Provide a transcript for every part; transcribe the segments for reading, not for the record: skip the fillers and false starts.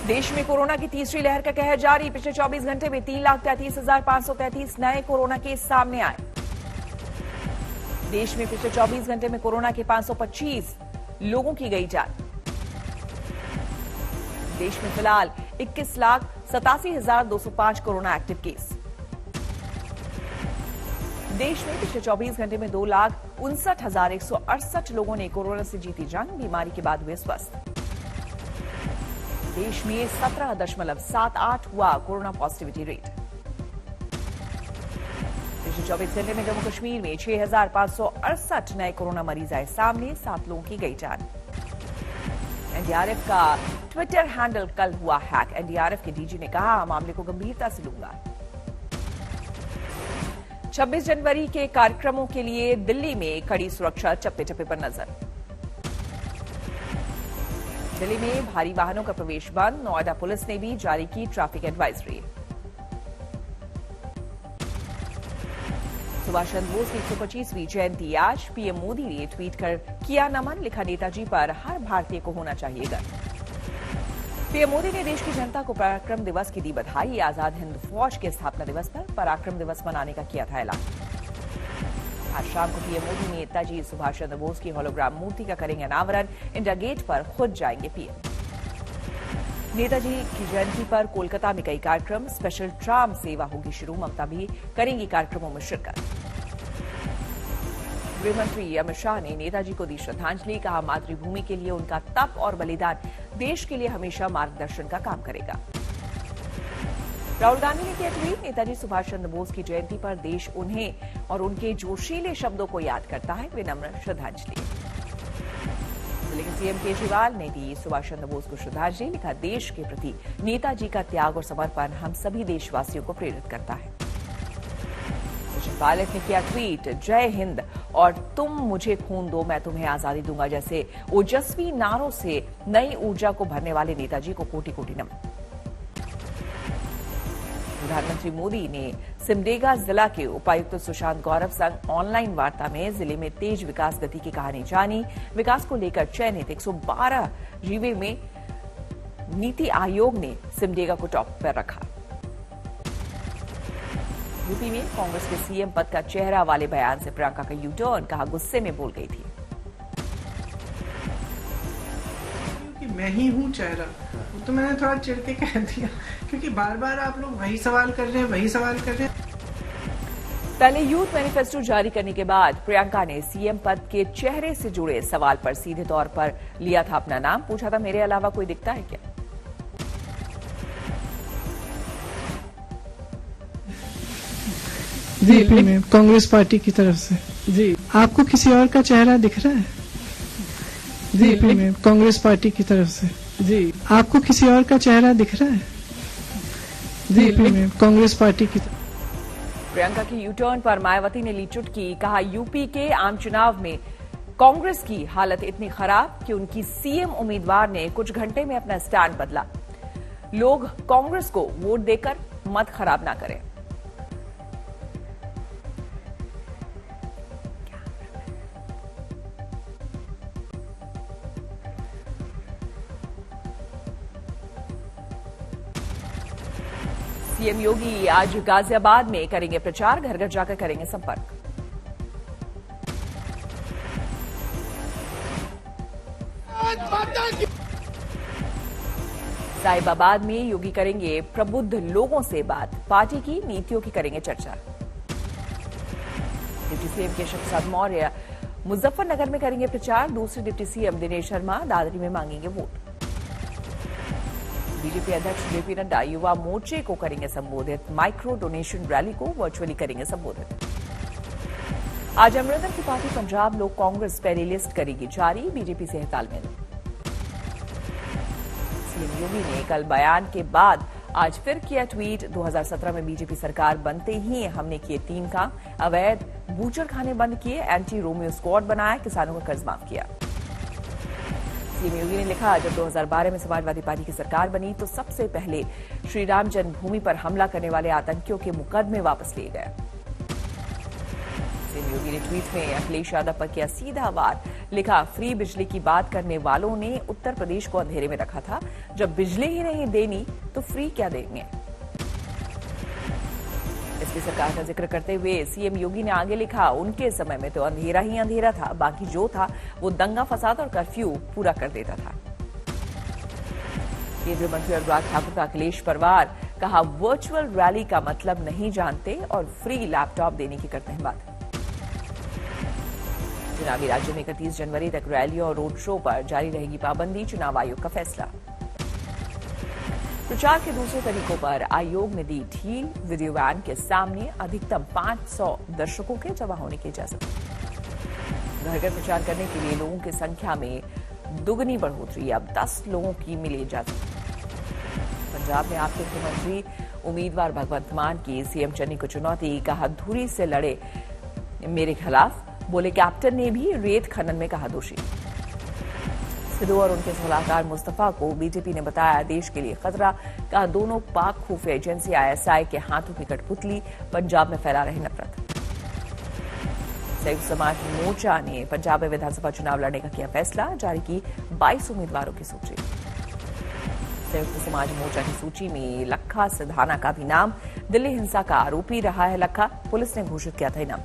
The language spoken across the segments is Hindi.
देश में कोरोना की तीसरी लहर का कहर जारी। पिछले 24 घंटे में 3,33,533 नए कोरोना केस सामने आए। देश में पिछले 24 घंटे में कोरोना के 525 लोगों की गई जान। देश में फिलहाल 21,87,205 कोरोना एक्टिव केस। देश में पिछले 24 घंटे में 2,59,168 लोगों ने कोरोना से जीती जंग, बीमारी के बाद हुए स्वस्थ। देश में 17.78 हुआ कोरोना पॉजिटिविटी रेट। पिछले 24 घंटे में जम्मू कश्मीर में 6,568 नए कोरोना मरीज आए सामने, 7 लोगों की गई जान। एनडीआरएफ का ट्विटर हैंडल कल हुआ हैक। एनडीआरएफ के डीजी ने कहा, मामले को गंभीरता से लूंगा। 26 जनवरी के कार्यक्रमों के लिए दिल्ली में कड़ी सुरक्षा, चप्पे चप्पे पर नजर। दिल्ली में भारी वाहनों का प्रवेश बंद। नोएडा पुलिस ने भी जारी की ट्रैफिक एडवाइजरी। सुभाष चंद्र बोस की 125वीं जयंती आज। पीएम मोदी ने ट्वीट कर किया नमन, लिखा नेताजी पर हर भारतीय को होना चाहिए गर्व। पीएम मोदी ने देश की जनता को पराक्रम दिवस की दी बधाई। आजाद हिंद फौज के स्थापना दिवस पर पराक्रम दिवस मनाने का किया था ऐलान। आज शाम को पीएम मोदी नेताजी सुभाष चंद्र बोस की होलोग्राम मूर्ति का करेंगे अनावरण। इंडिया गेट पर खुद जाएंगे पीएम। नेताजी की जयंती पर कोलकाता में कई कार्यक्रम। स्पेशल ट्राम सेवा होगी शुरू। ममता भी करेंगी कार्यक्रमों में शिरकत। गृह मंत्री अमित शाह ने नेताजी को दी श्रद्धांजलि। कहा, मातृभूमि के लिए उनका तप और बलिदान देश के लिए हमेशा मार्गदर्शन का काम करेगा। राहुल गांधी ने किया ट्वीट, नेताजी सुभाष चंद्र बोस की जयंती पर देश उन्हें और उनके जोशीले शब्दों को याद करता है। विनम्र श्रद्धांजलि। दिल्ली के सीएम केजरीवाल ने दी सुभाष चंद्र बोस को श्रद्धांजलि। लिखा, देश के प्रति नेताजी का त्याग और समर्पण हम सभी देशवासियों को प्रेरित करता है। सचिन पायलट ने किया ट्वीट, जय हिंद और तुम मुझे खून दो मैं तुम्हें आजादी दूंगा जैसे ओजस्वी नारों से नई ऊर्जा को भरने वाले नेताजी को कोटि कोटि नमन। प्रधानमंत्री मोदी ने सिमडेगा जिला के उपायुक्त सुशांत गौरव संग ऑनलाइन वार्ता में जिले में तेज विकास गति की कहानी जानी। विकास को लेकर चयनित 112 जिले में नीति आयोग ने सिमडेगा को टॉप पर रखा। यूपी में कांग्रेस के सीएम पद का चेहरा वाले बयान से प्रियंका का यूटर्न। कहा, गुस्से में बोल गई थी। मैं ही हूँ चेहरा, वो तो मैंने थोड़ा चिढ़ के कह दिया क्योंकि बार बार आप लोग वही सवाल कर रहे हैं। पहले यूथ मैनिफेस्टो जारी करने के बाद प्रियंका ने सीएम पद के चेहरे से जुड़े सवाल पर सीधे तौर पर लिया था अपना नाम। पूछा था, मेरे अलावा कोई दिखता है क्या? जी मैम, कांग्रेस पार्टी की तरफ से। जी, आपको किसी और का चेहरा दिख रहा है? जी मैम, कांग्रेस पार्टी की तरफ से। जी, आपको किसी और का चेहरा दिख रहा है? जी मैम, कांग्रेस पार्टी की तरफ। प्रियंका की यूटर्न पर मायावती ने ली चुटकी। कहा, यूपी के आम चुनाव में कांग्रेस की हालत इतनी खराब कि उनकी सीएम उम्मीदवार ने कुछ घंटे में अपना स्टैंड बदला। लोग कांग्रेस को वोट देकर मत खराब ना करें। सीएम योगी आज गाजियाबाद में करेंगे प्रचार। घर घर जाकर करेंगे संपर्क। साहिबाबाद में योगी करेंगे प्रबुद्ध लोगों से बात। पार्टी की नीतियों की करेंगे चर्चा। डिप्टी सीएम केशव प्रसाद मौर्य मुजफ्फरनगर में करेंगे प्रचार। दूसरे डिप्टी सीएम दिनेश शर्मा दादरी में मांगेंगे वोट। बीजेपी अध्यक्ष जेपी नड्डा युवा मोर्चे को करेंगे संबोधित। माइक्रो डोनेशन रैली को वर्चुअली करेंगे संबोधित। आज अमरिंदर की पार्टी पंजाब लोक कांग्रेस पहली लिस्ट करेगी जारी। बीजेपी से है तालमेल। सीएम योगी ने कल बयान के बाद आज फिर किया ट्वीट। 2017 में बीजेपी सरकार बनते ही हमने किए 3 काम। अवैध बूचड़खाने बंद किए, एंटी रोमियो स्क्वाड बनाया, किसानों का कर्ज माफ किया। सीएम योगी ने लिखा, जब 2012 में समाजवादी पार्टी की सरकार बनी तो सबसे पहले श्री राम जन्मभूमि पर हमला करने वाले आतंकियों के मुकदमे वापस लिए गए। सीएम योगी ने ट्वीट में अखिलेश यादव पर किया सीधा वार। लिखा, फ्री बिजली की बात करने वालों ने उत्तर प्रदेश को अंधेरे में रखा था। जब बिजली ही नहीं देनी तो फ्री क्या देंगे। इसकी सरकार का जिक्र करते हुए सीएम योगी ने आगे लिखा, उनके समय में तो अंधेरा ही अंधेरा था, बाकी जो था वो दंगा फसाद और कर्फ्यू पूरा कर देता था। केंद्रीय मंत्री अनुराग ठाकुर का अखिलेश परवार, कहा वर्चुअल रैली का मतलब नहीं जानते और फ्री लैपटॉप देने की करते हैं बात। चुनावी राज्य में 31 जनवरी तक रैलियों और रोड शो पर जारी रहेगी पाबंदी, चुनाव आयोग का फैसला। प्रचार के दूसरे तरीकों पर आयोग ने दी ढील, वीडियो वैन के सामने अधिकतम 500 दर्शकों के जमा होने की इजाजत। घर घर प्रचार करने के लिए लोगों की संख्या में दुगनी बढ़ोतरी, अब 10 लोगों की मिली इजाजत। पंजाब में आपके मुख्यमंत्री उम्मीदवार भगवंत मान की सीएम चन्नी को चुनौती, कहा धुरी से लड़े मेरे खिलाफ, बोले कैप्टन ने भी रेत खनन में कहा दोषी। सिद्धू और उनके सलाहकार मुस्तफा को बीजेपी ने बताया देश के लिए खतरा, कहा दोनों पाक खुफिया एजेंसी आईएसआई के हाथों की कठपुतली, पंजाब में फैला रहे नफरत। संयुक्त समाज मोर्चा ने पंजाब में विधानसभा चुनाव लड़ने का किया फैसला, जारी की 22 उम्मीदवारों की सूची। संयुक्त समाज मोर्चा की सूची में लखा सिधाना का भी नाम, दिल्ली हिंसा का आरोपी रहा है लखा, पुलिस ने घोषित किया था इनाम।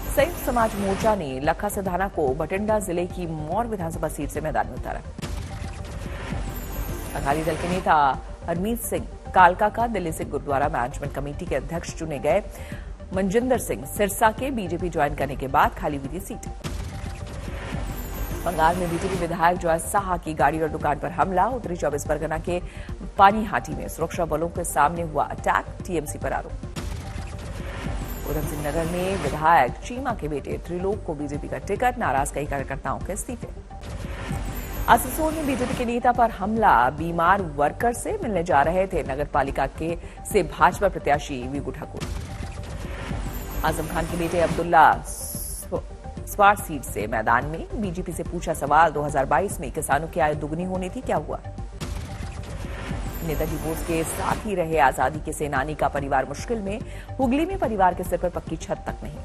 संयुक्त समाज मोर्चा ने लखा सिधाना को बठिंडा जिले की मौर विधानसभा सीट से मैदान में उतारा। अकाली दल के नेता हरमीत सिंह कालका का दिल्ली से गुरुद्वारा मैनेजमेंट कमेटी के अध्यक्ष चुने गए। मनजिंदर सिंह सिरसा के बीजेपी ज्वाइन करने के बाद खाली हुई थी सीट। बंगाल में बीजेपी विधायक जॉय साहा की गाड़ी और दुकान पर हमला, उत्तरी 24 परगना के पानीहाटी में सुरक्षा बलों के सामने हुआ अटैक, टीएमसी पर आरोप। उधम सिंह नगर में विधायक चीमा के बेटे त्रिलोक को बीजेपी का टिकट, नाराज कई कार्यकर्ताओं के इस्तीफे। आसनसोल में बीजेपी के नेता पर हमला, बीमार वर्कर से मिलने जा रहे थे नगर पालिका के से भाजपा प्रत्याशी वीगू ठाकुर। आजम खान के बेटे अब्दुल्ला स्वार सीट से मैदान में, बीजेपी से पूछा सवाल, 2022 में किसानों की आय दुगनी होनी थी, क्या हुआ। नेताजी बोस के साथ ही रहे आजादी के सेनानी का परिवार मुश्किल में, हुगली में परिवार के सिर पर पक्की छत तक नहीं।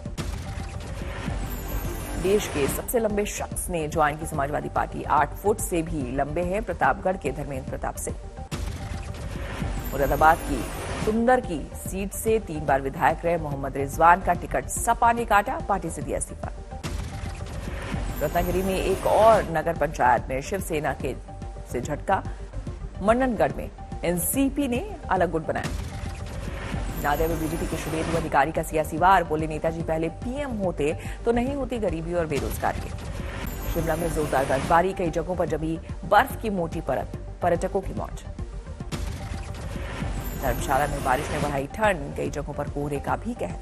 देश के सबसे लंबे शख्स ने ज्वाइन की समाजवादी पार्टी, 8 फुट से भी लंबे हैं प्रतापगढ़ के धर्मेंद्र प्रताप सिंह। मुरादाबाद की सुंदर की सीट से 3 बार विधायक रहे मोहम्मद रिजवान का टिकट सपा ने काटा, पार्टी से दिया इस्तीफा। रत्नागिरी में एक और नगर पंचायत में शिवसेना के से झटका, मंडनगढ़ में एनसीपी ने अलग गुट बनाया। नादिया में बीजेपी के शुभेंदु अधिकारी का सियासी वार, बोले नेताजी पहले पीएम होते तो नहीं होती गरीबी और बेरोजगारी। शिमला में जोरदार बर्फबारी, कई जगहों पर जमी बर्फ की मोटी परत, पर्यटकों की मौज। धर्मशाला में बारिश ने बढ़ाई ठंड, कई जगहों पर कोहरे का भी कहर।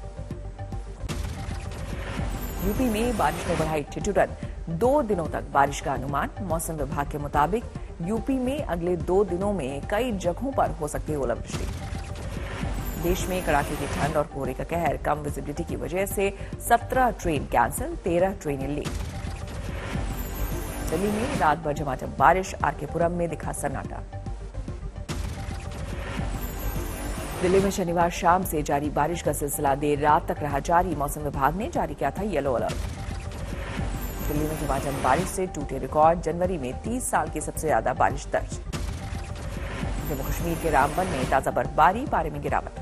यूपी में बारिश ने बढ़ाई ठिठुरन, 2 दिनों तक बारिश का अनुमान। मौसम विभाग के मुताबिक यूपी में अगले 2 दिनों में कई जगहों पर हो सकती है ओलावृष्टि। देश में कड़ाके की ठंड और कोहरे का कहर, कम विजिबिलिटी की वजह से 17 ट्रेन कैंसिल, 13 ट्रेनें लेट। दिल्ली में रात भर झमाझम बारिश, आरकेपुरम में दिखा सन्नाटा। दिल्ली में शनिवार शाम से जारी बारिश का सिलसिला देर रात तक रहा जारी, मौसम विभाग ने जारी किया था येलो अलर्ट। दिल्ली में झमाझम बारिश से टूटे रिकॉर्ड, जनवरी में 30 साल की सबसे ज्यादा बारिश दर्ज। जम्मू कश्मीर के रामबन में ताजा बर्फबारी, पारे में गिरावट।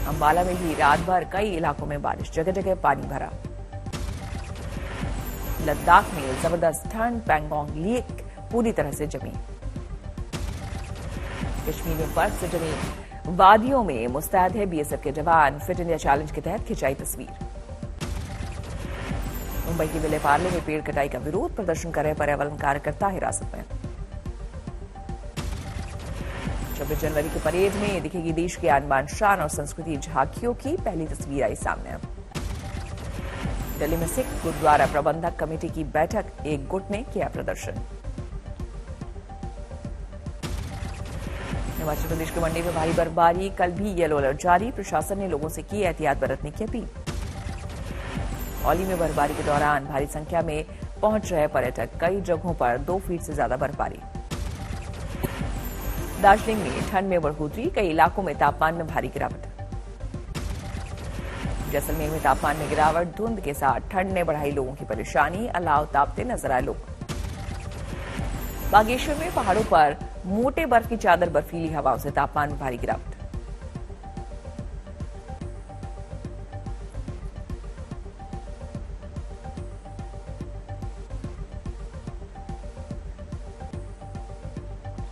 अंबाला में भी रात भर कई इलाकों में बारिश, जगह जगह पानी भरा। लद्दाख में जबरदस्त ठंड, पैंगोंग लेक पूरी तरह से जमी। कश्मीर में बर्फ से जमी वादियों में मुस्तैद है बीएसएफ के जवान, फिट इंडिया चैलेंज के तहत खिंचाई तस्वीर। मुंबई के विले पार्ले में पेड़ कटाई का विरोध, प्रदर्शन कर रहे पर्यावरण कार्यकर्ता हिरासत में। 26 जनवरी की परेड में दिखेगी देश की आन बान शान और संस्कृति झांकियों की पहली तस्वीर आई सामने। दिल्ली में सिख गुरुद्वारा प्रबंधक कमेटी की बैठक, एक गुट ने किया प्रदर्शन। हिमाचल प्रदेश के मंडी में भारी बर्फबारी, कल भी येलो अलर्ट जारी, प्रशासन ने लोगों से की एहतियात बरतने की अपील। औली में बर्फबारी के दौरान भारी संख्या में पहुंच रहे पर्यटक, कई जगहों पर 2 फीट से ज्यादा बर्फबारी। दार्जिलिंग में ठंड में बढ़ोतरी, कई इलाकों में तापमान में भारी गिरावट। जैसलमेर में तापमान में गिरावट, धुंध के साथ ठंड ने बढ़ाई लोगों की परेशानी, अलाव तापते नजर आए लोग। बागेश्वर में पहाड़ों पर मोटे बर्फ की चादर, बर्फीली हवाओं से तापमान में भारी गिरावट।